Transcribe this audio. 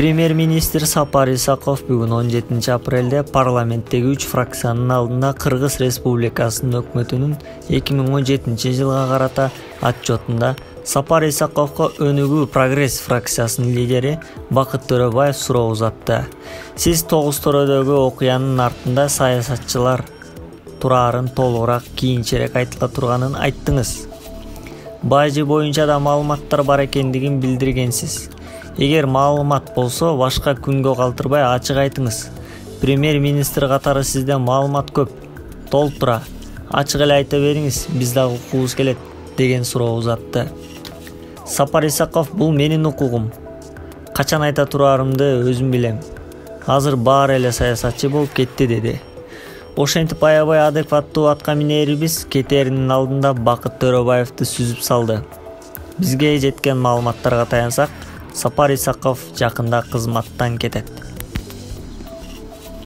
Премьер-министр Сапар Исаков бүгүн 17 апрелде парламенттеги 3 фракциянын алдында Кыргыз Республикасынын өкмөтүнүн 2017 жылга карата отчетунда Сапар Исаковго өнүгүү Прогресс фракциясынын лидери Бакыт Төрөбаев суроо узатты. Сиз Тогуз-Төрөдөгү окуянын артында саясатчылар турарын толугураак кийинчерээк айтыла турганын айттыңыз. Бажы боюнча да маалыматтар бар экендигин билдиргенсиз. Эгер маалымат болсо, башка күнгө калтырбай ачык айтыңыз. Премьер-министр катары сизде маалымат көп. Толтура, ачык эле айта бериңиз, биз дагы укугубуз келет, деген суроо узатты. Сапар Исаков: бул менин укугум. Качан айта турарымды өзүм билем. Азыр баары эле саясатчы болуп кетти, деди. Ошентип аябай адекваттуу атка минерибиз кетеринин алдында Бакыт Төрөбаевди сүзүп салды. Бизге жеткен маалыматтарга таянсак, Сапар Исаков жакында кызматтан кетет.